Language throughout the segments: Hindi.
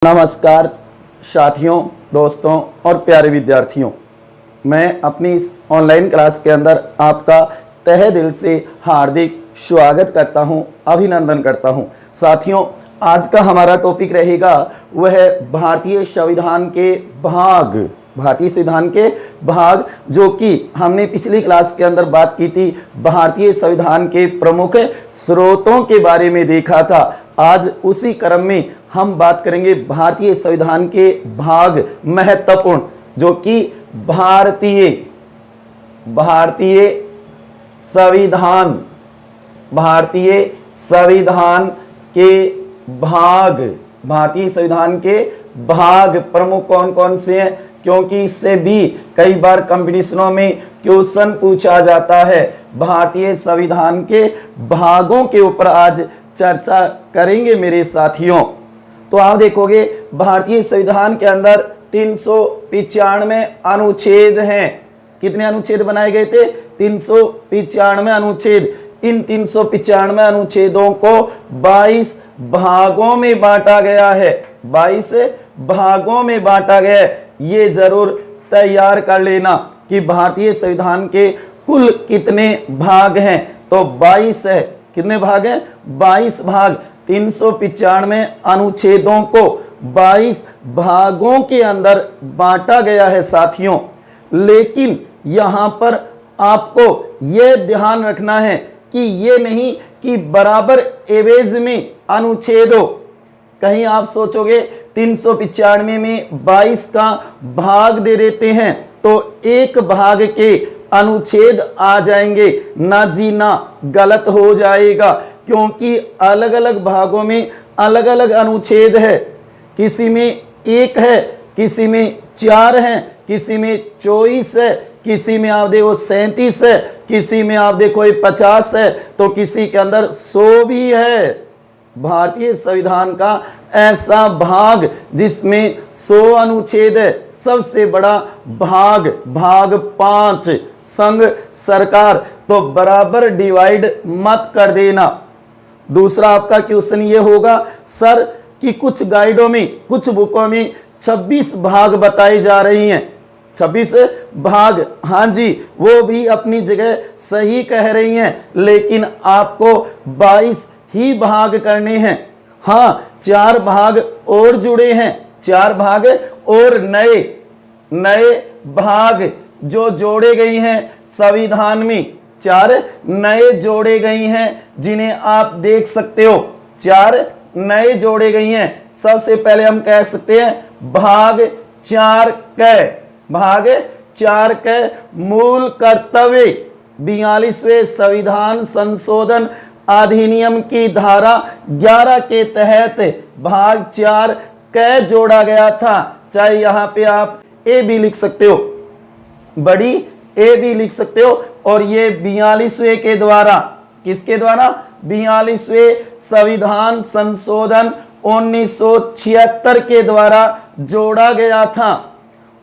नमस्कार साथियों, दोस्तों और प्यारे विद्यार्थियों। मैं अपनी इस ऑनलाइन क्लास के अंदर आपका तहे दिल से हार्दिक स्वागत करता हूं, अभिनंदन करता हूं। साथियों, आज का हमारा टॉपिक रहेगा वह भारतीय संविधान के भाग जो कि हमने पिछली क्लास के अंदर बात की थी। भारतीय संविधान के प्रमुख स्रोतों के बारे में देखा था। आज उसी क्रम में हम बात करेंगे भारतीय संविधान के भाग महत्वपूर्ण जो कि भारतीय संविधान के भाग प्रमुख कौन कौन से हैं, क्योंकि इससे भी कई बार कंपटीशनों में क्वेश्चन पूछा जाता है। भारतीय संविधान के भागों के ऊपर आज चर्चा करेंगे मेरे साथियों। तो आप देखोगे भारतीय संविधान के अंदर 395 अनुच्छेद हैं। कितने अनुच्छेद बनाए गए थे? 395 अनुच्छेद। इन 395 अनुच्छेदों को 22 भागों में बांटा गया है। 22 भागों में बांटा गया है। ये जरूर तैयार कर लेना कि भारतीय संविधान के कुल कितने भाग हैं। तो 22 है। कितने भाग हैं? 22 भाग। 395 अनुच्छेदों को 22 भागों के अंदर बांटा गया है साथियों। लेकिन यहां पर आपको यह ध्यान रखना है कि ये नहीं कि बराबर एवरेज में अनुच्छेद हो। कहीं आप सोचोगे 395 में 22 का भाग दे देते हैं तो एक भाग के अनुच्छेद आ जाएंगे। ना जी ना, गलत हो जाएगा, क्योंकि अलग अलग भागों में अलग अलग अनुच्छेद है। किसी में 1 है, किसी में 4 है, किसी में 24 है, किसी में आप देखो 37 है, किसी में आप देखो 50 है, तो किसी के अंदर 100 भी है। भारतीय संविधान का ऐसा भाग जिसमें 100 अनुच्छेद है। सबसे बड़ा भाग 5 संघ सरकार। तो बराबर डिवाइड मत कर देना। दूसरा आपका क्वेश्चन ये होगा सर कि कुछ गाइडों में, कुछ बुकों में 26 भाग बताई जा रही हैं। 26 भाग, हाँ जी, वो भी अपनी जगह सही कह रही हैं, लेकिन आपको 22 ही भाग करने हैं। हाँ, 4 भाग और जुड़े हैं। 4 भाग और नए भाग जो जोड़े गई हैं संविधान में। 4 नए जोड़े गई हैं जिन्हें आप देख सकते हो। 4 नए जोड़े गई हैं। सबसे पहले हम कह सकते हैं भाग 4 के मूल कर्तव्य 42वें संविधान संशोधन अधिनियम की धारा 11 के तहत भाग 4 क जोड़ा गया था। चाहे यहां पे आप ए भी लिख सकते हो, बड़ी ए भी लिख सकते हो। और ये 42वें के द्वारा, किसके द्वारा? 42वें संविधान संशोधन 1976 के द्वारा जोड़ा गया था।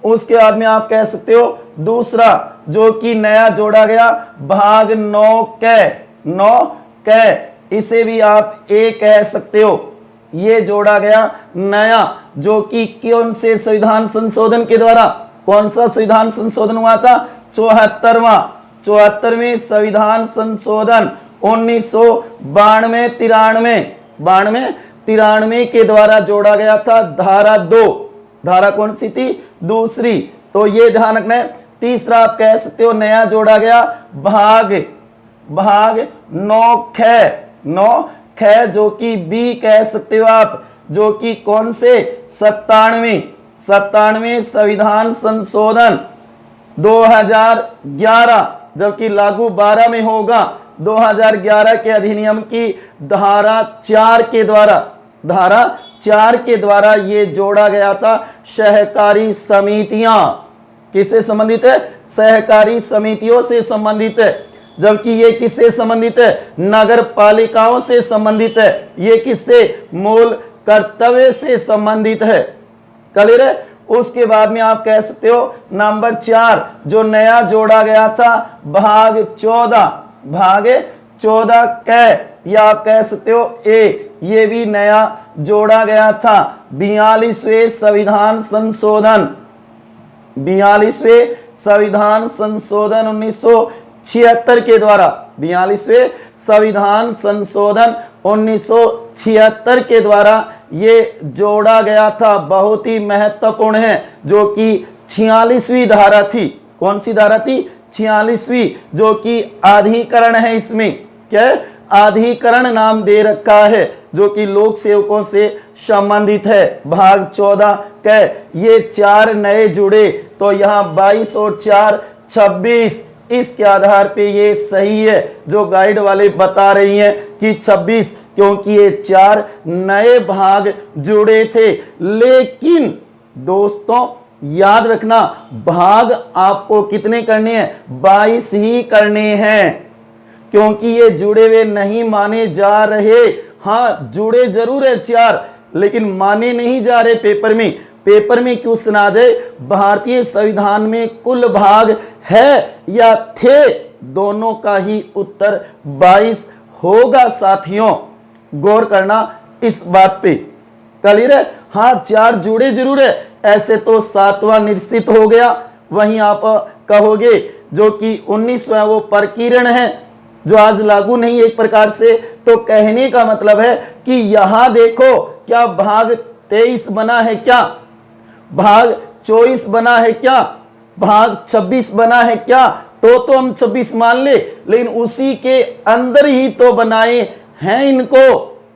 उसके बाद में आप कह सकते हो दूसरा जो कि नया जोड़ा गया भाग 9 क, इसे भी आप ए कह सकते हो। ये जोड़ा गया नया, जो कि कौन से संविधान संशोधन के द्वारा? कौन सा संविधान संशोधन हुआ था? 74वें संविधान संशोधन 1992-93 के द्वारा जोड़ा गया था। धारा 2, धारा कौन सी थी? दूसरी। तो ये ध्यान रखना है। तीसरा आप कह सकते हो नया जोड़ा गया भाग 9 ख, जो कि बी कह सकते हो आप, जो कि कौन से? 97वें संविधान संशोधन 2011, जबकि लागू 12 में होगा। 2011 के अधिनियम की धारा 4 के द्वारा ये जोड़ा गया था। सहकारी समितियां किससे संबंधित है? सहकारी समितियों से संबंधित है। जबकि ये किससे संबंधित है? नगर पालिकाओं से संबंधित है। ये किससे? मूल कर्तव्य से संबंधित है। क्लियर है? उसके बाद में आप कह सकते हो नंबर 4 जो नया जोड़ा गया था भाग 14 क, या आप कह सकते हो ए, ये भी नया जोड़ा गया था? 42वें संविधान संशोधन, 42वें संविधान संशोधन 1976 के द्वारा, 42वें संविधान संशोधन 1976 के द्वारा ये जोड़ा गया था। बहुत ही महत्वपूर्ण है, जो कि 46वीं धारा थी। कौन सी धारा थी? 46वीं, जो कि अधिकरण है। इसमें क्या है? अधिकरण नाम दे रखा है, जो कि लोक सेवकों से संबंधित है। भाग 14 के ये 4 नए जुड़े, तो यहाँ 22 और 4 26। इसके आधार पे ये सही है जो गाइड वाले बता रही हैं कि 26, क्योंकि ये 4 नए भाग जुड़े थे। लेकिन दोस्तों याद रखना, भाग आपको कितने करने हैं? 22 ही करने हैं, क्योंकि ये जुड़े हुए नहीं माने जा रहे। हाँ, जुड़े जरूर है 4, लेकिन माने नहीं जा रहे पेपर में। पेपर में क्वेश्चन आ जाए, भारतीय संविधान में कुल भाग है या थे? दोनों का ही उत्तर 22 होगा साथियों। गौर करना इस बात पे। क्लियर है? हाँ, 4 जुड़े जरूर है। ऐसे तो 7वां निश्चित हो गया। वहीं आप कहोगे जो कि 19वां वो प्रकीर्ण है, जो आज लागू नहीं एक प्रकार से। तो कहने का मतलब है कि यहां देखो, क्या भाग 23 बना है? क्या भाग 24 बना है? क्या भाग 26 बना है? क्या तो हम 26 मान ले, लेकिन उसी के अंदर ही तो बनाए हैं इनको।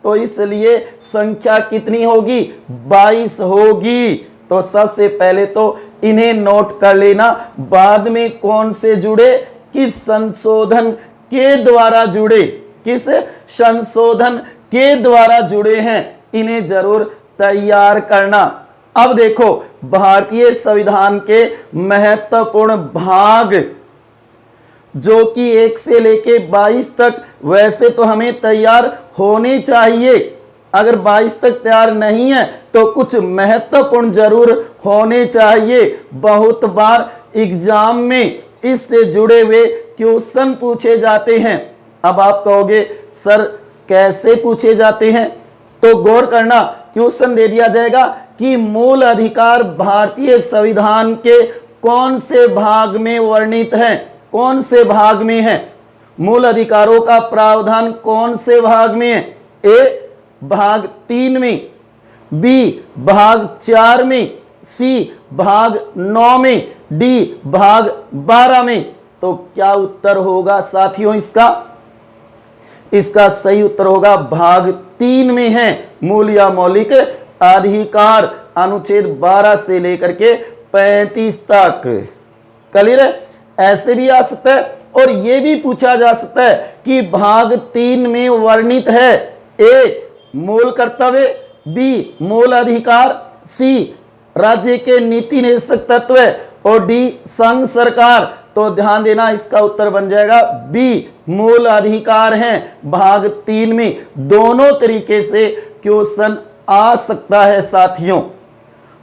तो इसलिए संख्या कितनी होगी? 22 होगी। तो सबसे पहले तो इन्हें नोट कर लेना। बाद में कौन से जुड़े? किस संशोधन के द्वारा जुड़े? किस संशोधन के द्वारा जुड़े हैं? इन्हें जरूर तैयार करना। अब देखो, भारतीय संविधान के महत्वपूर्ण भाग जो कि 1 से लेके 22 तक वैसे तो हमें तैयार होने चाहिए। अगर 22 तक तैयार नहीं है तो कुछ महत्वपूर्ण जरूर होने चाहिए। बहुत बार एग्जाम में इससे जुड़े हुए क्वेश्चन पूछे जाते हैं। अब आप कहोगे सर कैसे पूछे जाते हैं? तो गौर करना, क्वेश्चन दे दिया जाएगा कि मूल अधिकार भारतीय संविधान के कौन से भाग में वर्णित है? कौन से भाग में है? मूल अधिकारों का प्रावधान कौन से भाग में है? ए भाग 3 में, बी भाग 4 में, सी भाग 9 में, डी भाग 12 में। तो क्या उत्तर होगा साथियों इसका? इसका सही उत्तर होगा भाग 3 में है। मूल या मौलिक अधिकार अनुच्छेद 12 से लेकर के 35 तक। क्लियर है? ऐसे भी आ सकता है और यह भी पूछा जा सकता है कि भाग 3 में वर्णित है ए मूल कर्तव्य, बी मूल अधिकार, सी राज्य के नीति निदेशक तत्व और डी संघ सरकार। तो ध्यान देना, इसका उत्तर बन जाएगा बी मूल अधिकार हैं भाग 3 में। दोनों तरीके से क्वेश्चन आ सकता है साथियों।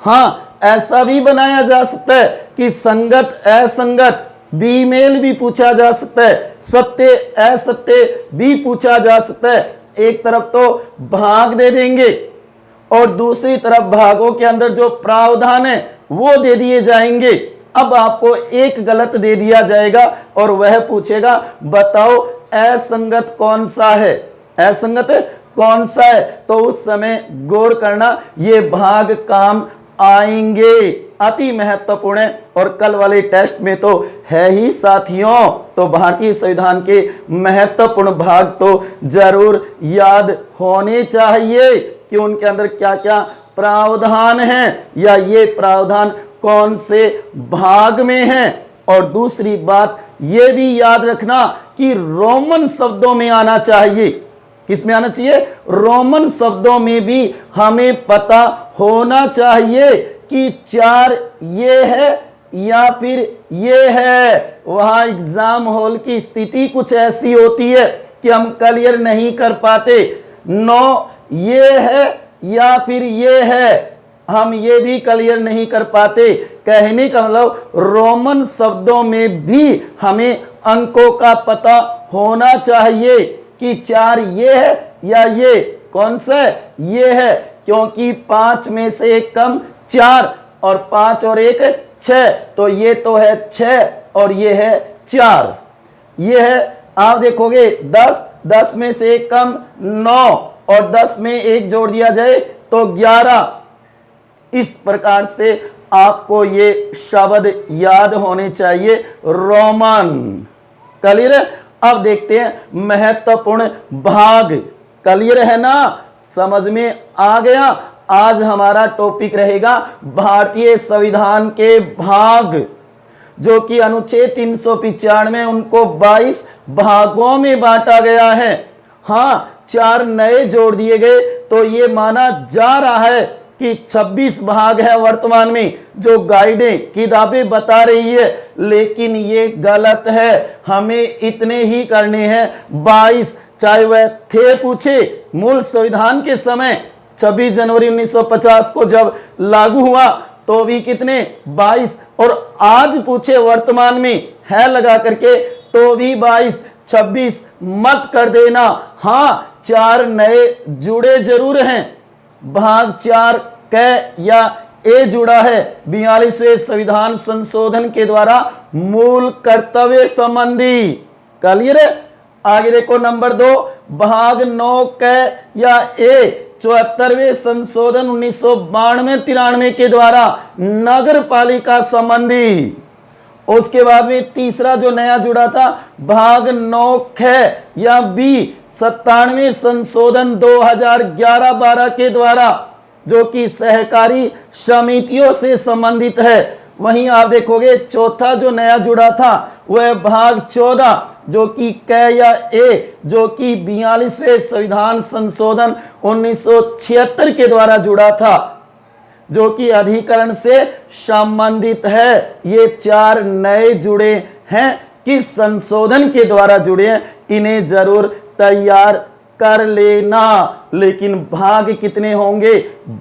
हाँ, ऐसा भी बनाया जा सकता है कि संगत असंगत बी मेल भी पूछा जा सकता है, सत्य असत्य भी पूछा जा सकता है। एक तरफ तो भाग दे देंगे और दूसरी तरफ भागों के अंदर जो प्रावधान है वो दे दिए जाएंगे। अब आपको एक गलत दे दिया जाएगा और वह पूछेगा बताओ असंगत कौन सा है? असंगत कौन सा है? तो उस समय गौर करना, ये भाग काम आएंगे। अति महत्वपूर्ण है और कल वाले टेस्ट में तो है ही साथियों। तो भारतीय संविधान के महत्वपूर्ण भाग तो जरूर याद होने चाहिए कि उनके अंदर क्या क्या प्रावधान हैं या ये प्रावधान कौन से भाग में हैं। और दूसरी बात ये भी याद रखना कि रोमन शब्दों में आना चाहिए। किसमें आना चाहिए? रोमन शब्दों में भी हमें पता होना चाहिए कि 4 ये है या फिर ये है। वहां एग्जाम हॉल की स्थिति कुछ ऐसी होती है कि हम क्लियर नहीं कर पाते। 9 ये है या फिर ये है, हम ये भी क्लियर नहीं कर पाते। कहने का मतलब रोमन शब्दों में भी हमें अंकों का पता होना चाहिए कि 4 ये है या ये। कौन सा है? ये है, क्योंकि 5 में से एक कम 4 और 5 और 1 6, तो ये तो है 6 और ये है 4। ये है, आप देखोगे 10, 10 में से एक कम 9 और 10 में एक जोड़ दिया जाए तो 11। इस प्रकार से आपको ये शब्द याद होने चाहिए, रोमन। क्लियर है? अब देखते हैं महत्वपूर्ण भाग। क्लियर है ना? समझ में आ गया? आज हमारा टॉपिक रहेगा भारतीय संविधान के भाग, जो कि अनुच्छेद 395 उनको 22 भागों में बांटा गया है। हाँ, 4 नए जोड़ दिए गए, तो ये माना जा रहा है कि 26 भाग है वर्तमान में, जो गाइडें किताबें बता रही है, लेकिन ये गलत है। हमें इतने ही करने हैं 22, चाहे वह थे पूछे मूल संविधान के समय 26 जनवरी 1950 को जब लागू हुआ तो भी कितने 22, और आज पूछे वर्तमान में है लगा करके तो भी 22, 26 मत कर देना। हाँ, 4 नए जुड़े जरूर हैं। भाग 4 क या ए जुड़ा है 42वें संविधान संशोधन के द्वारा मूल कर्तव्य संबंधी। क्लियर है? आगे देखो नंबर 2, भाग 9 क या ए 74वें संशोधन 1992-93 के द्वारा नगर पालिका संबंधी। उसके बाद में तीसरा जो नया जुड़ा था भाग 9 ख या बी 97वें संशोधन 2011-12 के द्वारा, जो कि सहकारी समितियों से संबंधित है। वहीं आप देखोगे चौथा जो नया जुड़ा था वह भाग 14 जो कि क या ए, जो कि 42वें संविधान संशोधन 1976 के द्वारा जुड़ा था, जो कि अधिकरण से संबंधित है। ये 4 नए जुड़े हैं कि संशोधन के द्वारा जुड़े हैं, इन्हें जरूर तैयार कर लेना। लेकिन भाग कितने होंगे?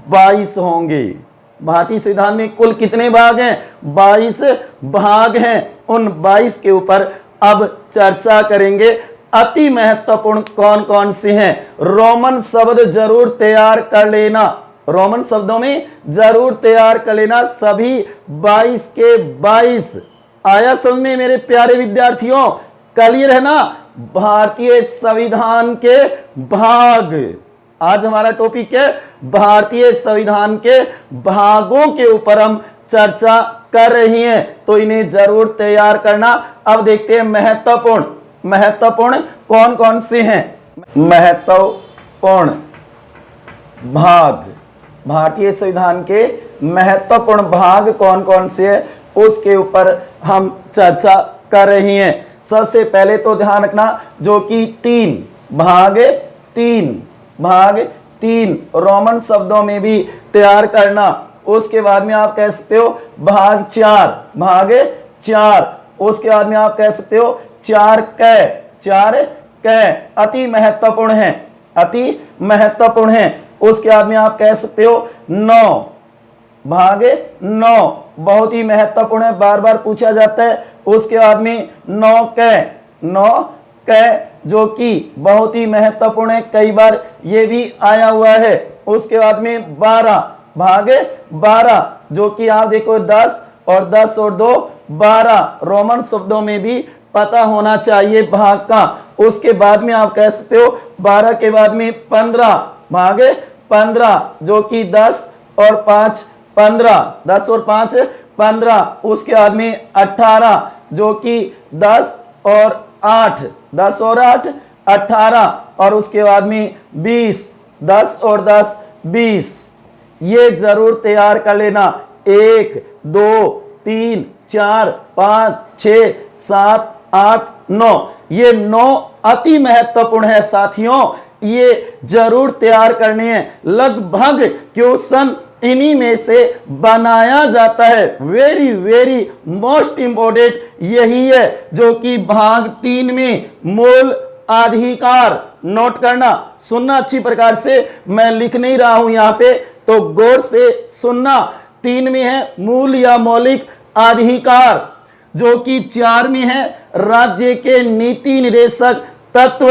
22 होंगे। भारतीय संविधान में कुल कितने भाग हैं? 22 भाग हैं। उन 22 के ऊपर अब चर्चा करेंगे। अति महत्वपूर्ण कौन कौन से हैं? रोमन शब्द जरूर तैयार कर लेना, रोमन शब्दों में जरूर तैयार कर लेना, सभी 22 के 22। आया समझ में मेरे प्यारे विद्यार्थियों? क्लियर है ना? भारतीय संविधान के भाग। आज हमारा टॉपिक है भारतीय संविधान के भागों के ऊपर हम चर्चा कर रही हैं, तो इन्हें जरूर तैयार करना। अब देखते हैं महत्वपूर्ण कौन कौन से हैं। महत्वपूर्ण भाग, भारतीय संविधान के महत्वपूर्ण भाग कौन कौन से हैं उसके ऊपर हम चर्चा कर रही हैं। सबसे पहले तो ध्यान रखना, जो कि 3 भाग 3 रोमन शब्दों में भी तैयार करना। उसके बाद में आप कह सकते हो भाग 4। उसके बाद में आप कह सकते हो 4 क अति महत्वपूर्ण है। उसके बाद में आप कह सकते हो 9 बहुत ही महत्वपूर्ण है, बार बार पूछा जाता है। उसके बाद में 9 क जो कि बहुत ही महत्वपूर्ण है, कई बार ये भी आया हुआ है। उसके बाद में 12 जो कि आप देखो 10 और 2 12 रोमन शब्दों में भी पता होना चाहिए भाग का। उसके बाद में आप कह सकते हो 12 के बाद में 15 जो कि 10 और 5 15। उसके बाद में 18 जो कि 10 और 8 18। और उसके बाद में 10 और 10 20। ये जरूर तैयार कर लेना। 1 2 3 4 5 6 7 8 9। ये 9 अति महत्वपूर्ण है साथियों, ये जरूर तैयार करने हैं। लगभग क्वेश्चन इन्हीं में से बनाया जाता है। वेरी मोस्ट इंपोर्टेंट यही है, जो कि भाग 3 में मूल अधिकार। नोट करना, सुनना अच्छी प्रकार से, मैं लिख नहीं रहा हूं यहां पे, तो गौर से सुनना। 3 में है मूल या मौलिक अधिकार, जो कि 4 में है राज्य के नीति निर्देशक तत्व।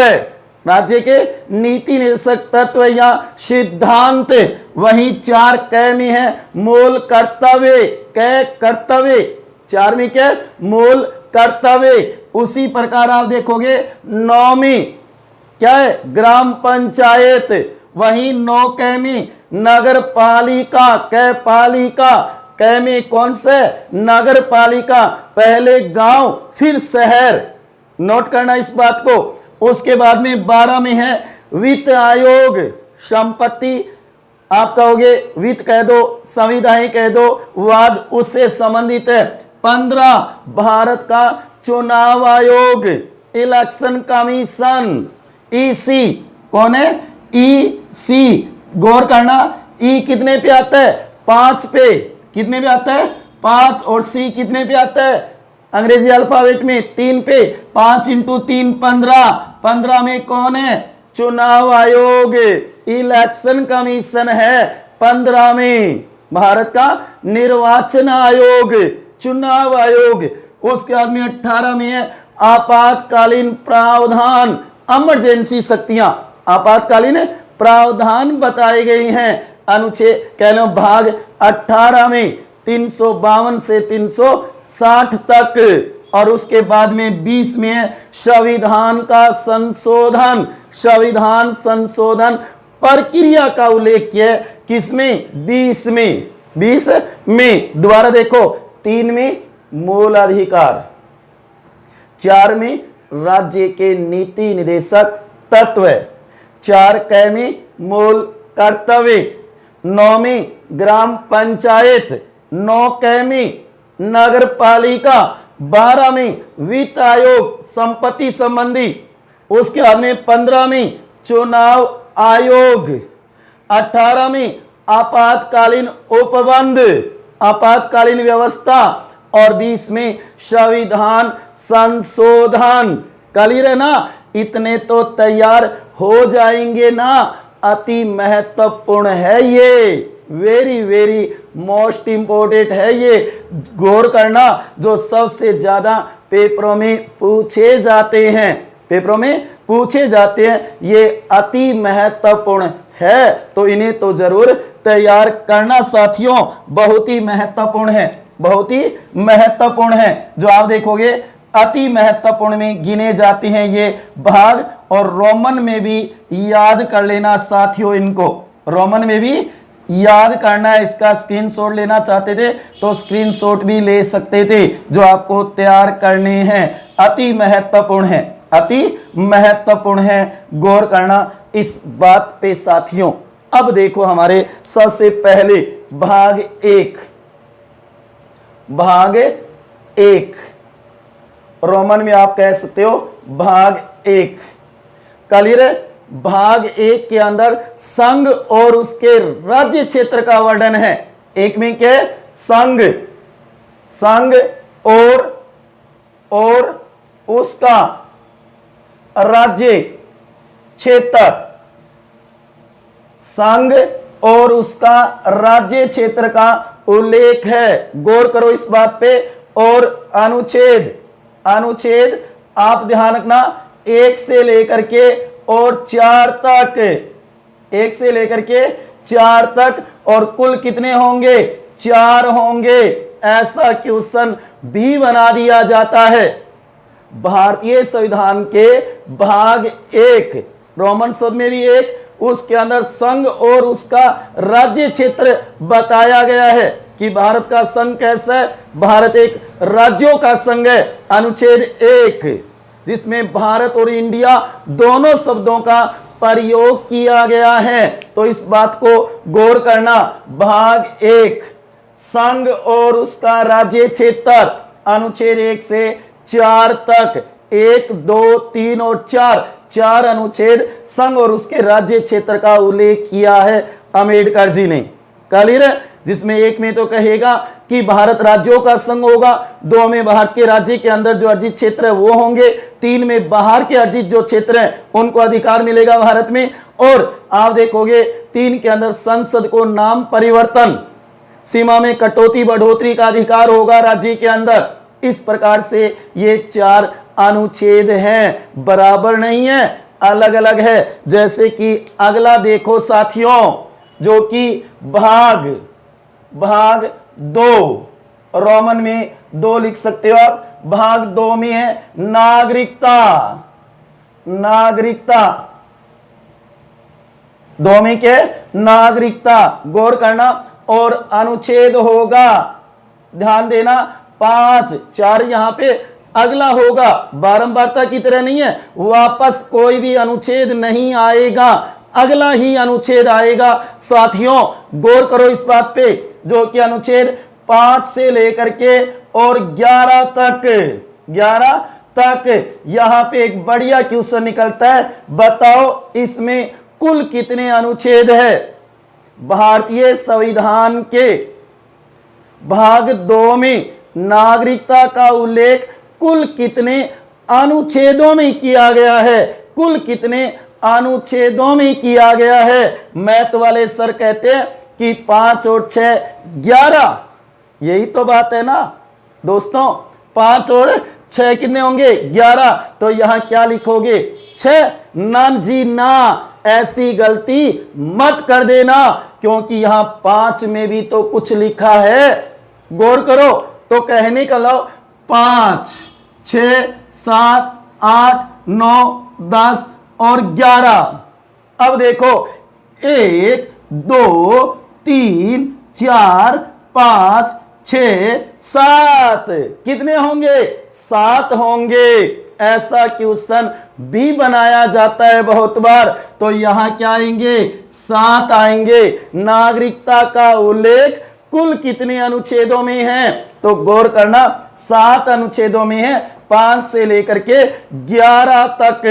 राज्य के नीति निर्देशक तत्व या सिद्धांत। वहीं 4 क में है मूल कर्तव्य, क कर्तव्य, 4 में क्या मूल कर्तव्य। उसी प्रकार आप देखोगे 9 में क्या है ग्राम पंचायत, वहीं 9 क में नगर पालिका, क पालिका, क में कौन से नगर पालिका, पहले गांव फिर शहर, नोट करना इस बात को। उसके बाद में 12 में है वित्त आयोग, संपत्ति आप कहोगे वित्त कह दो, संविधान कह दो, वाद उससे संबंधित है। 15 भारत का चुनाव आयोग, इलेक्शन कमीशन, ईसी, कौन है ईसी, गौर करना ई कितने पे आता है 5 पे, कितने पे आता है 5, और सी कितने पे आता है अंग्रेजी अल्फाबेट में 3 पे, 5 इंटू 3 15, 15 में कौन है चुनाव आयोग, इलेक्शन कमीशन है 15 में, भारत का निर्वाचन आयोग, चुनाव आयोग। उसके बाद में 18 में है आपातकालीन प्रावधान, इमरजेंसी शक्तियां, आपातकालीन प्रावधान बताई गई हैं अनुच्छेद कह लो भाग 18 में 352 से 360 तक। और उसके बाद में 20 में है संविधान का संशोधन, संविधान संशोधन प्रक्रिया का उल्लेख किया है किसमें 20 में, 20 में। दोबारा देखो 3 में मूल अधिकार, 4 में राज्य के नीति निर्देशक तत्व, 4 क में मूल कर्तव्य, 9 में ग्राम पंचायत, 9 क में नगर पालिका, 12 में वित्त आयोग संपत्ति संबंधी, उसके बाद में 15 में चुनाव आयोग, 18 में आपातकालीन उपबंध, आपातकालीन व्यवस्था, और 20 में संविधान संशोधन। क्लियर है ना, इतने तो तैयार हो जाएंगे ना, अति महत्वपूर्ण है ये, वेरी वेरी मोस्ट इंपोर्टेंट है ये, गौर करना, जो सबसे ज्यादा पेपरों में पूछे जाते हैं, पेपरों में पूछे जाते हैं, ये अति महत्वपूर्ण है, तो इन्हें तो जरूर तैयार करना साथियों, बहुत ही महत्वपूर्ण है, बहुत ही महत्वपूर्ण है। जो आप देखोगे अति महत्वपूर्ण में गिने जाते हैं ये भाग, और रोमन में भी याद कर लेना साथियों, इनको रोमन में भी याद करना है। इसका स्क्रीनशॉट लेना चाहते थे तो स्क्रीनशॉट भी ले सकते थे, जो आपको तैयार करने हैं, अति महत्वपूर्ण है, अति महत्वपूर्ण है, गौर करना इस बात पे साथियों। अब देखो हमारे सबसे पहले भाग 1, भाग 1 रोमन में आप कह सकते हो भाग 1। क्लियर है, भाग 1 के अंदर संघ और उसके राज्य क्षेत्र का वर्णन है। एक में क्या है संघ, संघ और उसका राज्य क्षेत्र, संघ और उसका राज्य क्षेत्र का उल्लेख है, गौर करो इस बात पे। और अनुच्छेद, अनुच्छेद आप ध्यान रखना 1 से लेकर के और 4 तक, 1 से लेकर के 4 तक, और कुल कितने होंगे 4 होंगे, ऐसा क्वेश्चन भी बना दिया जाता है। भारतीय संविधान के भाग 1 रोमन शब्द में भी 1, उसके अंदर संघ और उसका राज्य क्षेत्र बताया गया है कि भारत का संघ कैसा है, भारत एक राज्यों का संघ है। अनुच्छेद 1 जिसमें भारत और इंडिया दोनों शब्दों का प्रयोग किया गया है, तो इस बात को गौर करना। भाग 1 संघ और उसका राज्य क्षेत्र, अनुच्छेद 1 से 4 तक, 1, 2, 3 और 4, 4 अनुच्छेद संघ और उसके राज्य क्षेत्र का उल्लेख किया है अम्बेडकर जी ने। क्लियर है, जिसमें 1 में तो कहेगा कि भारत राज्यों का संघ होगा, 2 में भारत के राज्य के अंदर जो अर्जित क्षेत्र है वो होंगे, 3 में बाहर के अर्जित जो क्षेत्र है उनको अधिकार मिलेगा भारत में, और आप देखोगे 3 के अंदर संसद को नाम परिवर्तन, सीमा में कटौती बढ़ोतरी का अधिकार होगा राज्य के अंदर। इस प्रकार से ये 4 अनुच्छेद हैं, बराबर नहीं है, अलग अलग है। जैसे कि अगला देखो साथियों, जो कि भाग 2, रोमन में 2 लिख सकते हो आप। भाग 2 में है नागरिकता। 2 में क्या है? नागरिकता। गौर करना। और अनुच्छेद होगा, ध्यान देना, 5, 4 यहां पे अगला होगा, बारंबारता की तरह नहीं है, वापस कोई भी अनुच्छेद नहीं आएगा, अगला ही अनुच्छेद आएगा। साथियों गौर करो इस बात पे, जो कि अनुच्छेद 5 से लेकर के और 11 तक यहां पे एक बढ़िया क्वेश्चन निकलता है। बताओ इसमें कुल कितने अनुच्छेद है? भारतीय संविधान के भाग 2 में नागरिकता का उल्लेख कुल कितने अनुच्छेदों में किया गया है? कुल कितने अनुच्छेदों में किया गया है? मैथ वाले सर कहते हैं कि 5 और 6 11। यही तो बात है ना दोस्तों, 5 और 6 कितने होंगे? 11। तो यहां क्या लिखोगे? 6। ना जी ना, ऐसी गलती मत कर देना, क्योंकि यहां 5 में भी तो कुछ लिखा है। गौर करो, तो कहने का लो 5, 6, 7, 8, 9, 10 और 11। अब देखो 1, 2, 3, 4, 5, 6, 7 कितने होंगे? 7 होंगे। ऐसा क्वेश्चन भी बनाया जाता है बहुत बार। तो यहां क्या आएंगे? 7 आएंगे। नागरिकता का उल्लेख कुल कितने अनुच्छेदों में है? तो गौर करना, 7 अनुच्छेदों में है, 5 से लेकर के 11 तक।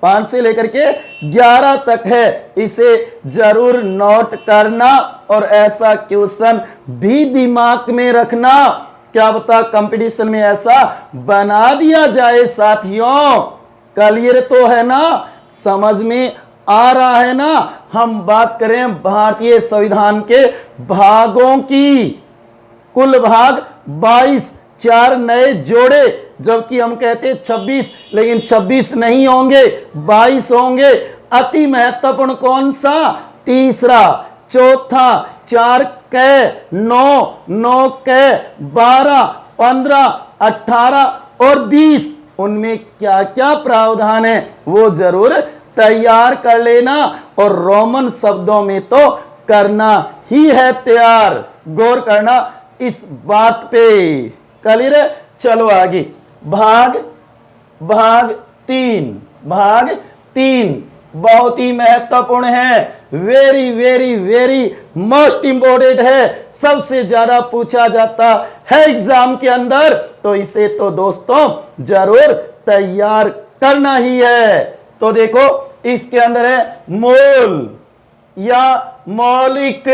5 से लेकर के 11 तक है। इसे जरूर नोट करना और ऐसा क्वेश्चन भी दिमाग में रखना। क्या बता कंपटीशन में ऐसा बना दिया जाए साथियों। क्लियर तो है ना, समझ में आ रहा है ना। हम बात करें भारतीय संविधान के भागों की, कुल भाग 22, 4 नए जोड़े, जबकि हम कहते 26, लेकिन 26 नहीं होंगे, 22 होंगे। अति महत्वपूर्ण कौन सा? तीसरा, चौथा, 4 कै 9 कै 12, 15, 18 और 20। उनमें क्या क्या प्रावधान है वो जरूर तैयार कर लेना, और रोमन शब्दों में तो करना ही है तैयार। गौर करना इस बात पे। क्लियर है? चलो आगे। भाग 3 बहुत ही महत्वपूर्ण है। Very very very most important है। सबसे ज्यादा पूछा जाता है एग्जाम के अंदर, तो इसे तो दोस्तों जरूर तैयार करना ही है। तो देखो इसके अंदर है मूल या मौलिक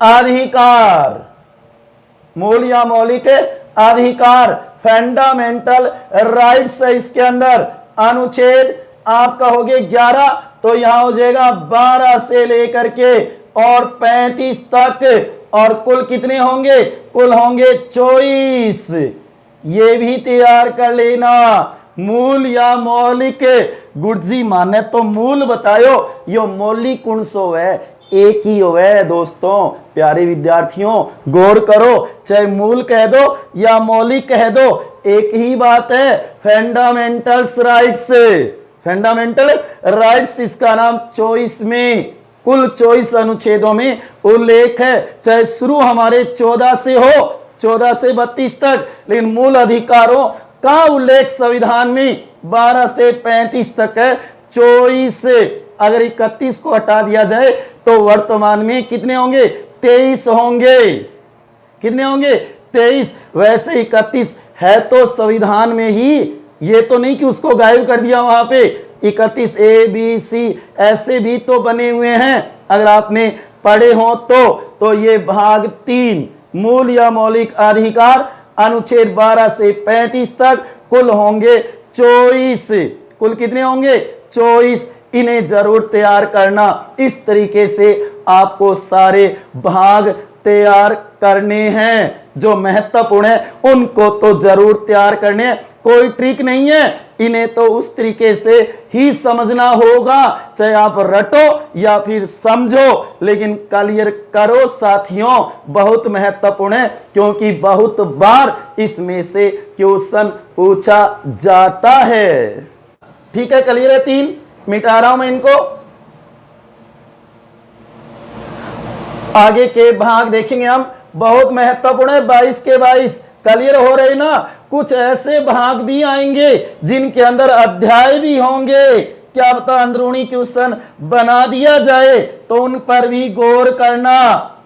अधिकार। मूल या मौलिक अधिकार, फंडामेंटल राइट्स है इसके अंदर। अनुच्छेद आप कहोगे 11, तो यहां हो जाएगा 12 से लेकर के और 35 तक। और कुल कितने होंगे? कुल होंगे 24। ये भी तैयार कर लेना। मूल या मौलिक, गुरुजी माने तो मूल बतायो, यो मौलिक कौन सो है? एक ही होवे दोस्तों। प्यारे विद्यार्थियों गौर करो, चाहे मूल कह दो या मौलिक कह दो, एक ही बात है। फंडामेंटल्स राइट्स, फंडामेंटल राइट्स इसका नाम 24 में, कुल 24 अनुच्छेदों में उल्लेख है। चाहे शुरू हमारे 14 से हो, 14 से 32 तक, लेकिन मूल अधिकारों का उल्लेख संविधान में 12 से 35 तक है। 24 अगर 31 को हटा दिया जाए तो वर्तमान में कितने होंगे? 23 होंगे। कितने होंगे? 23। वैसे 31 है तो संविधान में ही, ये तो नहीं कि उसको गायब कर दिया वहां पे। 31 A B C ऐसे भी तो बने हुए हैं, अगर आपने पढ़े हो तो ये भाग 3 मूल या मौलिक अधिकार, अनुच्छेद 12 से 35 तक, कुल होंगे 24। कुल कितने होंगे? 24। इन्हें जरूर तैयार करना। इस तरीके से आपको सारे भाग तैयार करने हैं, जो महत्वपूर्ण है उनको तो जरूर तैयार करने हैं। कोई ट्रिक नहीं है, इन्हें तो उस तरीके से ही समझना होगा, चाहे आप रटो या फिर समझो, लेकिन क्लियर करो साथियों। बहुत महत्वपूर्ण है, क्योंकि बहुत बार इसमें से क्वेश्चन पूछा जाता है। ठीक है, क्लियर है? 3 मिटा रहा हूं मैं इनको। आगे के भाग देखेंगे हम, बहुत महत्वपूर्ण है। 22 के 22 क्लियर हो रहे ना। कुछ ऐसे भाग भी आएंगे जिनके अंदर अध्याय भी होंगे, क्या पता अंदरूनी क्वेश्चन बना दिया जाए, तो उन पर भी गौर करना,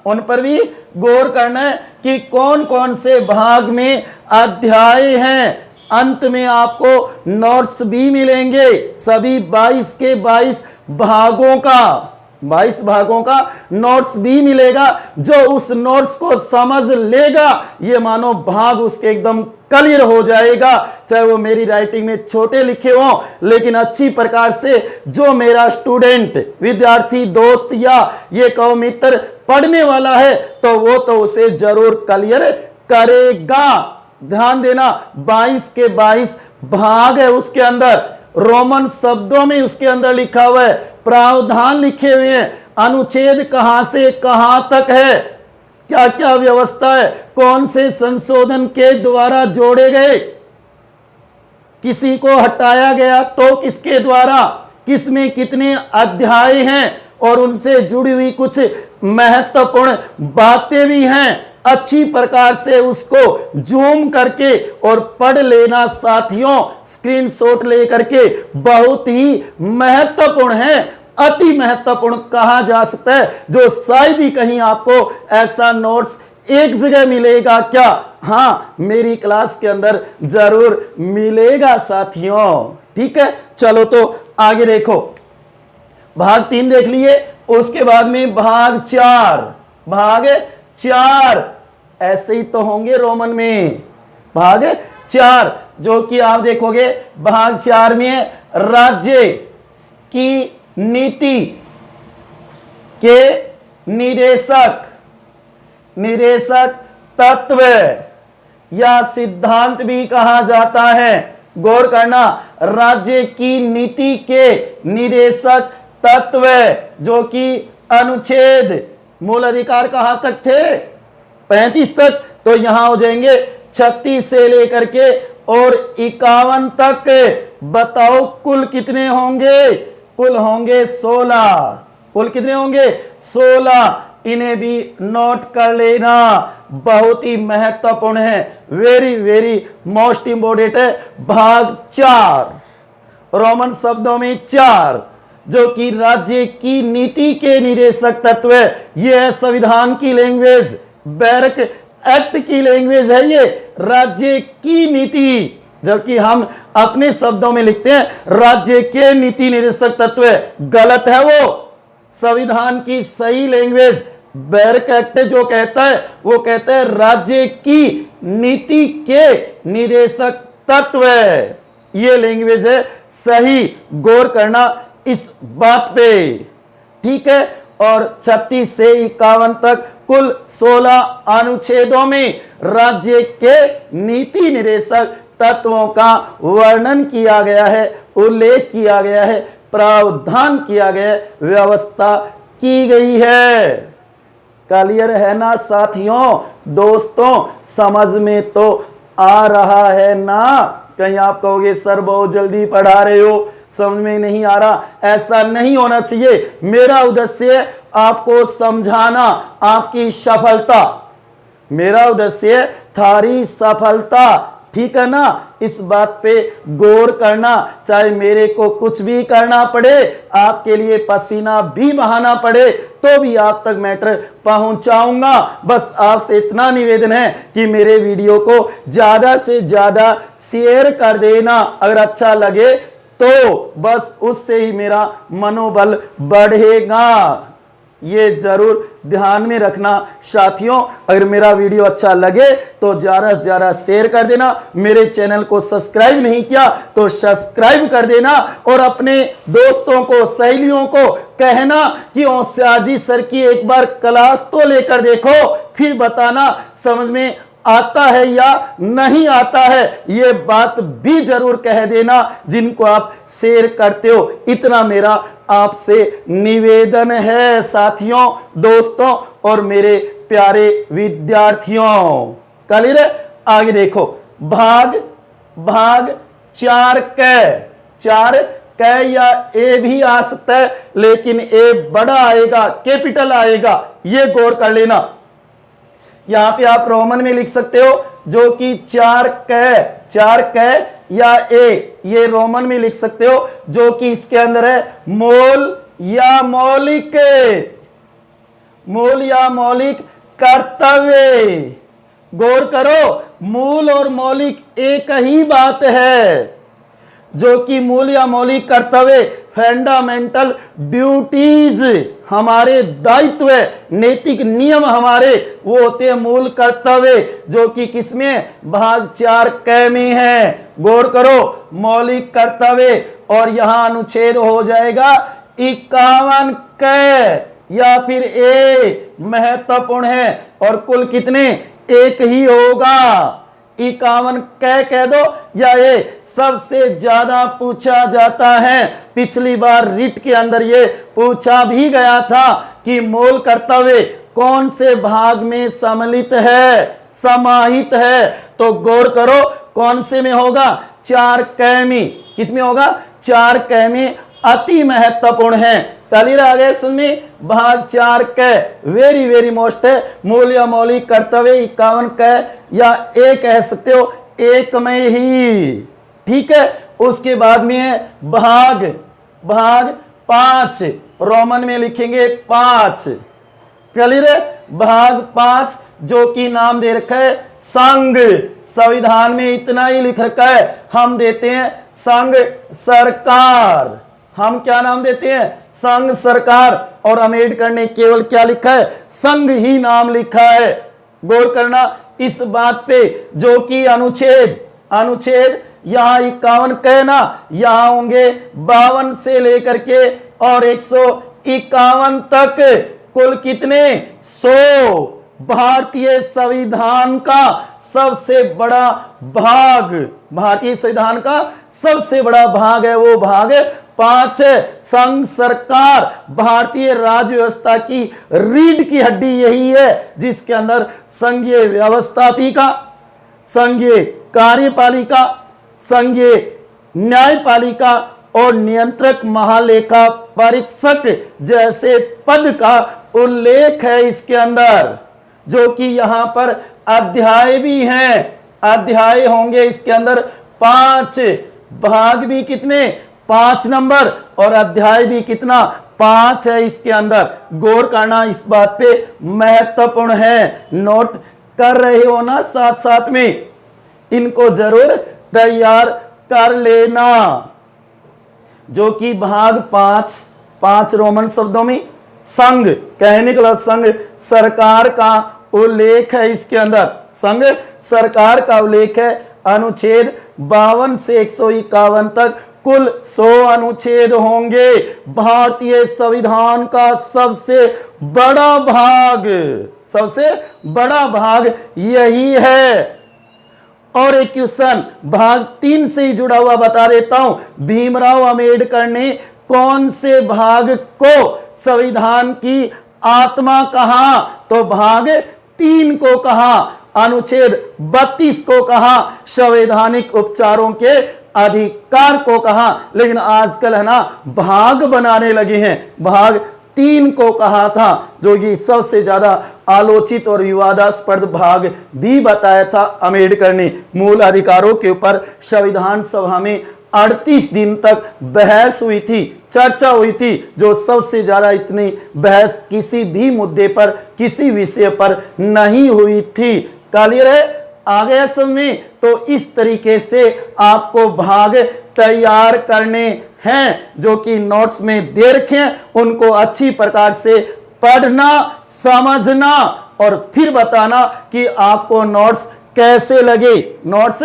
उन पर भी गौर करना है कि कौन कौन से भाग में अध्याय हैं। अंत में आपको नोट्स भी मिलेंगे, सभी 22 के 22 भागों का, 22 भागों का नोट्स भी मिलेगा। जो उस नोट्स को समझ लेगा, ये मानो भाग उसके एकदम क्लियर हो जाएगा, चाहे वो मेरी राइटिंग में छोटे लिखे हों, लेकिन अच्छी प्रकार से जो मेरा स्टूडेंट, विद्यार्थी, दोस्त या ये कहो मित्र पढ़ने वाला है, तो वो तो उसे जरूर क्लियर करेगा। ध्यान देना, 22 के 22 भाग है, उसके अंदर रोमन शब्दों में उसके अंदर लिखा हुआ है, प्रावधान लिखे हुए हैं, अनुच्छेद कहां से कहां तक है, क्या क्या व्यवस्था है, कौन से संशोधन के द्वारा जोड़े गए, किसी को हटाया गया तो किसके द्वारा, किसमें कितने अध्याय हैं, और उनसे जुड़ी हुई कुछ महत्वपूर्ण बातें भी हैं। अच्छी प्रकार से उसको जूम करके और पढ़ लेना साथियों, स्क्रीनशॉट लेकर के। बहुत ही महत्वपूर्ण है, अति महत्वपूर्ण कहा जा सकता है, जो शायद ही कहीं आपको ऐसा नोट्स एक जगह मिलेगा क्या? हाँ, मेरी क्लास के अंदर जरूर मिलेगा साथियों। ठीक है, चलो तो आगे देखो। भाग 3 देख लिए, उसके बाद में भाग 4, भाग 4 ऐसे ही तो होंगे रोमन में। भाग 4 जो कि आप देखोगे, भाग 4 में राज्य की नीति के निदेशक, निदेशक तत्व या सिद्धांत भी कहा जाता है। गौर करना, राज्य की नीति के निदेशक तत्व, जो कि अनुच्छेद, मूल अधिकार कहां तक थे? 35 तक, तो यहां हो जाएंगे 36 से लेकर के और 51 तक। बताओ कुल कितने होंगे? कुल होंगे 16। कुल कितने होंगे? 16। इन्हें भी नोट कर लेना, बहुत ही महत्वपूर्ण है, वेरी वेरी मोस्ट इंपोर्टेंट है। भाग 4 रोमन शब्दों में 4, जो कि राज्य की नीति के निदेशक तत्व है। यह है संविधान की लैंग्वेज, बैरक एक्ट की लैंग्वेज है ये, राज्य की नीति, जबकि हम अपने शब्दों में लिखते हैं राज्य के नीति निदेशक तत्व। गलत है वो। संविधान की सही लैंग्वेज बैरक एक्ट जो कहता है, वो कहता है राज्य की नीति के निदेशक तत्व। ये लैंग्वेज है सही, गौर करना इस बात पे। ठीक है, और 36 से 51 तक कुल 16 अनुच्छेदों में राज्य के नीति निदेशक तत्वों का वर्णन किया गया है, उल्लेख किया गया है, प्रावधान किया गया है, व्यवस्था की गई है। क्लियर है ना साथियों, दोस्तों? समझ में तो आ रहा है ना? कहीं आप कहोगे सर बहुत जल्दी पढ़ा रहे हो, समझ में नहीं आ रहा। ऐसा नहीं होना चाहिए। मेरा उद्देश्य है आपको समझाना, आपकी सफलता। मेरा उद्देश्य है थारी सफलता। ठीक है ना? इस बात पे गौर करना, चाहे मेरे को कुछ भी करना पड़े, आपके लिए पसीना भी बहाना पड़े, तो भी आप तक मैटर पहुंचाऊंगा। बस आपसे इतना निवेदन है कि मेरे वीडियो को ज्यादा से ज्यादा शेयर कर देना। अगर अच्छा लगे तो बस उससे ही मेरा मनोबल बढ़ेगा। ये जरूर ध्यान में रखना साथियों। अगर मेरा वीडियो अच्छा लगे तो ज़्यादा से ज़्यादा शेयर कर देना। मेरे चैनल को सब्सक्राइब नहीं किया तो सब्सक्राइब कर देना, और अपने दोस्तों को, सहेलियों को कहना कि होशियार जी सर की एक बार क्लास तो लेकर देखो, फिर बताना समझ में आता है या नहीं आता है। ये बात भी जरूर कह देना जिनको आप शेयर करते हो। इतना मेरा आपसे निवेदन है साथियों, दोस्तों और मेरे प्यारे विद्यार्थियों। क्लियर है? आगे देखो, भाग 4 क या ए भी आ सकता है, लेकिन ए बड़ा आएगा, कैपिटल आएगा, ये गौर कर लेना। यहां पे आप रोमन में लिख सकते हो, जो कि 4 क या ए, ये रोमन में लिख सकते हो, जो कि इसके अंदर है मूल या मौलिक कर्तव्य। गौर करो, मूल और मौलिक एक ही बात है, जो कि मूल या मौलिक कर्तव्य, फंडामेंटल ड्यूटीज, हमारे दायित्व, नैतिक नियम हमारे, वो होते हैं मूल कर्तव्य, जो कि किसमें, भाग 4 क में है। गौर करो, मौलिक कर्तव्य, और यहां अनुच्छेद हो जाएगा 51 क या फिर ए, महत्वपूर्ण है, और कुल कितने, एक ही होगा। 51 कह दो या ये सबसे ज्यादा पूछा जाता है। पिछली बार रिट के अंदर ये पूछा भी गया था कि मूल कर्तव्य कौन से भाग में सम्मिलित है, समाहित है। तो गौर करो कौन से में होगा, 4 क में। किस में होगा, 4 क में अति महत्वपूर्ण है। क्लियर आ गया इसमें, भाग 4 क वेरी वेरी मोस्ट है। मूल या मौलिक कर्तव्य 51 क या ए कह सकते हो, एक में ही, ठीक है। उसके बाद में है भाग 5, रोमन में लिखेंगे 5। क्लियर है, भाग 5, जो कि नाम दे रखा है संघ। संविधान में इतना ही लिख रखा है, हम देते हैं संघ सरकार। हम क्या नाम देते हैं, संघ सरकार। और अम्बेडकर ने केवल क्या लिखा है, संघ ही नाम लिखा है। गौर करना इस बात पे, जो कि अनुच्छेद यहां 51 कहना, यहां होंगे 52 से लेकर के और 151 तक, कुल कितने, 100। भारतीय संविधान का सबसे बड़ा भाग, भारतीय संविधान का सबसे बड़ा भाग है, वो भाग 5 है, संघ सरकार। भारतीय राज्य व्यवस्था की रीढ़ की हड्डी यही है, जिसके अंदर संघीय व्यवस्थापिका, संघीय कार्यपालिका, संघीय न्यायपालिका और नियंत्रक महालेखा परीक्षक जैसे पद का उल्लेख है इसके अंदर। जो कि यहां पर अध्याय भी हैं, अध्याय होंगे इसके अंदर 5, भाग भी कितने, 5 नंबर, और अध्याय भी कितना, 5 है इसके अंदर। गौर करना इस बात पे, महत्वपूर्ण है। नोट कर रहे हो ना, साथ साथ में इनको जरूर तैयार कर लेना। जो कि भाग 5 रोमन शब्दों में संघ कहने के बाद संघ सरकार का उल्लेख है इसके अंदर, संघ सरकार का उल्लेख है। अनुच्छेद 52 से 151 तक कुल 100 अनुच्छेद होंगे। भारतीय संविधान का सबसे बड़ा भाग यही है। और एक क्वेश्चन भाग 3 से ही जुड़ा हुआ बता देता हूं, भीमराव अंबेडकर ने कौन से भाग को संविधान की आत्मा कहा, तो भाग 3 को कहा। अनुच्छेद 32 को कहा, संवैधानिक उपचारों के अधिकार को कहा। लेकिन आजकल है ना, भाग बनाने लगे हैं, भाग 3 को कहा था, जो कि सबसे ज्यादा आलोचित और विवादास्पद भाग भी बताया था अम्बेडकर ने। मूल अधिकारों के ऊपर संविधान सभा में 38 दिन तक बहस हुई थी, चर्चा हुई थी, जो सबसे ज्यादा इतनी बहस किसी भी मुद्दे पर, किसी विषय पर नहीं हुई थी। क्लियर है, आ गया समझ में? तो इस तरीके से आपको भाग तैयार करने हैं, जो कि नोट्स में दे रखे हैं, उनको अच्छी प्रकार से पढ़ना, समझना और फिर बताना कि आपको नोट्स कैसे लगे। नोट्स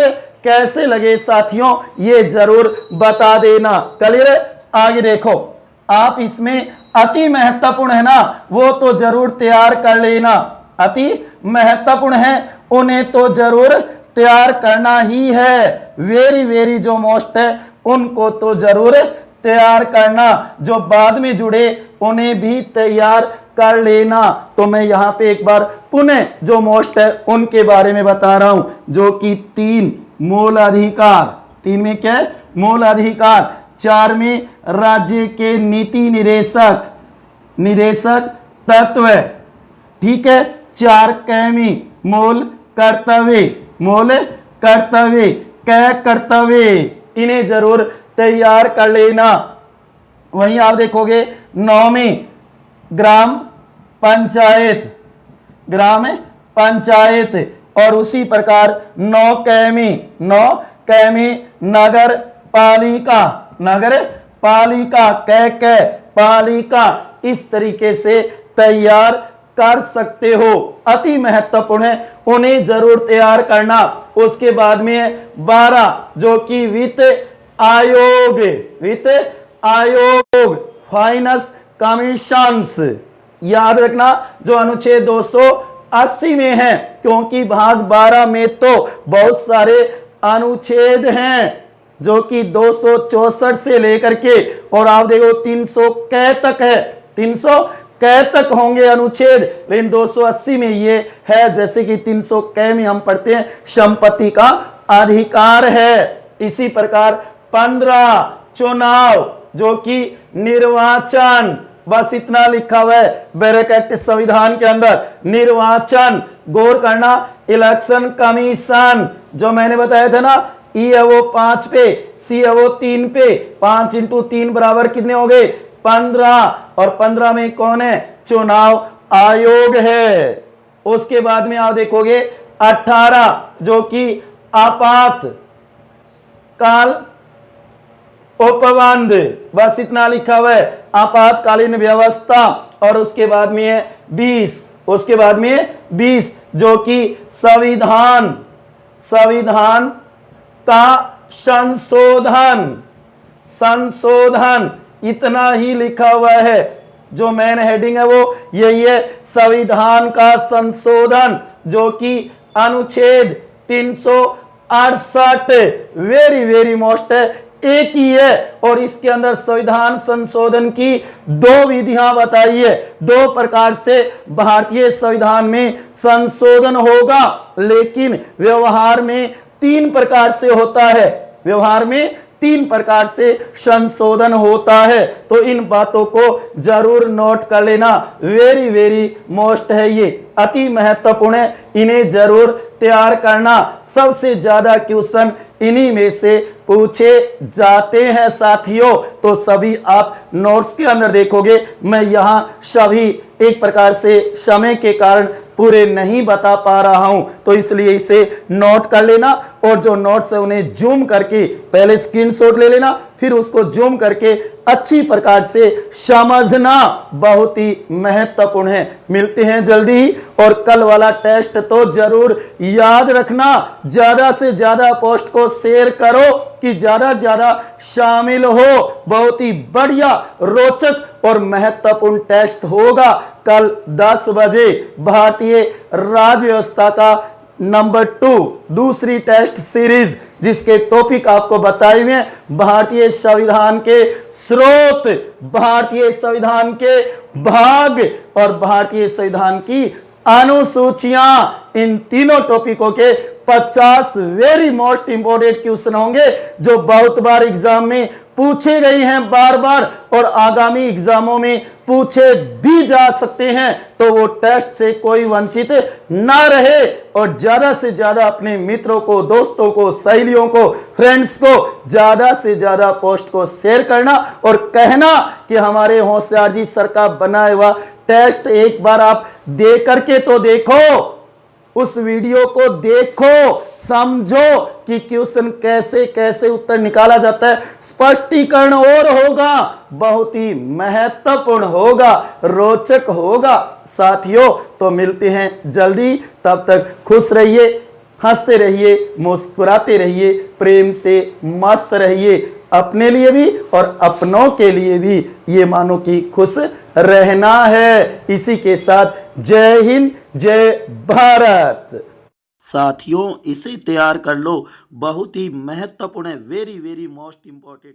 कैसे लगे साथियों, ये जरूर बता देना। क्लियर है? आगे देखो, आप इसमें अति महत्वपूर्ण है ना, वो तो जरूर तैयार कर लेना। अति महत्वपूर्ण है, उन्हें तो जरूर तैयार करना ही है। वेरी वेरी जो मोस्ट है उनको तो जरूर तैयार करना। जो बाद में जुड़े उन्हें भी तैयार कर लेना। तो मैं यहां पे एक बार पुनः जो मोस्ट है उनके बारे में बता रहा हूं, जो कि 3 मूल अधिकार। 3 में क्या है? मूल अधिकार। 4 में राज्य के नीति निदेशक तत्व। ठीक है? 4 कैमी मूल कर्तव्य। कै कर्तव्य, इन्हें जरूर तैयार कर लेना। वहीं आप देखोगे 9 में ग्राम पंचायत और उसी प्रकार 9 कैमी नगर पालिका कै पालिका। इस तरीके से तैयार कर सकते हो। अति महत्वपूर्ण है, उन्हें जरूर तैयार करना। उसके बाद में 12 जो कि वित्त आयोग फाइनेंस कमीशंस। याद रखना जो अनुच्छेद 280 में है, क्योंकि भाग 12 में तो बहुत सारे अनुच्छेद हैं जो कि 264 से लेकर के और आप देखो 300 कै तक है। 300 कै तक होंगे अनुच्छेद, लेकिन 280 में ये है। जैसे कि 300 कै में हम पढ़ते हैं संपत्ति का अधिकार है। इसी प्रकार 15 चुनाव जो कि निर्वाचन, बस इतना लिखा हुआ है ब्रैकेट संविधान के अंदर। निर्वाचन, गौर करना, इलेक्शन कमीशन जो मैंने बताया था ना, ई है वो 5 पे, सी है वो 3 पे। 5 इंटू 3 बराबर कितने हो गए? 15। और 15 में कौन है? चुनाव आयोग है। उसके बाद में आप देखोगे 18 जो कि आपातकाल उपबंध, बस इतना लिखा हुआ है, आपातकालीन व्यवस्था। और उसके बाद में है 20 जो कि संविधान का संशोधन। इतना ही लिखा हुआ है। जो मेन हेडिंग है वो यही है, संविधान का संशोधन, जो कि अनुच्छेद 368 वेरी वेरी मोस्ट है, एक ही है। और इसके अंदर संविधान संशोधन की 2 विधियां बताई है। 2 प्रकार से भारतीय संविधान में संशोधन होगा, लेकिन व्यवहार में 3 प्रकार से होता है। व्यवहार में 3 प्रकार से संशोधन होता है। तो इन बातों को जरूर नोट कर लेना। वेरी वेरी मोस्ट है, ये अति महत्वपूर्ण है, इन्हें जरूर तैयार करना। सबसे ज्यादा क्वेश्चन इन्हीं में से पूछे जाते हैं साथियों। तो सभी आप नोट्स के अंदर देखोगे, मैं यहां सभी एक प्रकार से समय के कारण पूरे नहीं बता पा रहा हूं, तो इसलिए इसे नोट कर लेना। और जो नोट्स है उन्हें जूम करके पहले स्क्रीनशॉट ले लेना, फिर उसको जूम करके अच्छी प्रकार से समझना, बहुत ही महत्वपूर्ण है। मिलते हैं जल्दी ही। और कल वाला टेस्ट तो जरूर याद रखना। ज्यादा से ज्यादा पोस्ट को शेयर करो कि ज्यादा ज्यादा शामिल हो। बहुत ही बढ़िया, रोचक और महत्वपूर्ण टेस्ट होगा कल 10 बजे। भारतीय राज्य व्यवस्था का नंबर 2 दूसरी टेस्ट सीरीज, जिसके टॉपिक आपको बताए हुए हैं, भारतीय संविधान के स्रोत, भारतीय संविधान के भाग और भारतीय संविधान की अनुसूचियां। इन तीनों टॉपिकों के 50 वेरी मोस्ट इंपोर्टेंट क्वेश्चन होंगे, जो बहुत बार एग्जाम में पूछे गए हैं बार बार, और आगामी एग्जामों में पूछे भी जा सकते हैं। तो वो टेस्ट से कोई वंचित ना रहे। और ज्यादा से ज्यादा अपने मित्रों को, दोस्तों को, सहेलियों को, फ्रेंड्स को ज्यादा से ज्यादा पोस्ट को शेयर करना और कहना कि हमारे होशियार जी सर का बनाया हुआ टेस्ट एक बार आप दे करके तो देखो। उस वीडियो को देखो, समझो कि क्वेश्चन कैसे कैसे उत्तर निकाला जाता है। स्पष्टीकरण और होगा, बहुत ही महत्वपूर्ण होगा, रोचक होगा साथियों। तो मिलते हैं जल्दी, तब तक खुश रहिए, हंसते रहिए, मुस्कुराते रहिए, प्रेम से मस्त रहिए, अपने लिए भी और अपनों के लिए भी। ये मानो कि खुश रहना है। इसी के साथ जय हिंद, जय भारत। साथियों इसे तैयार कर लो, बहुत ही महत्वपूर्ण है, वेरी वेरी मोस्ट इंपॉर्टेंट।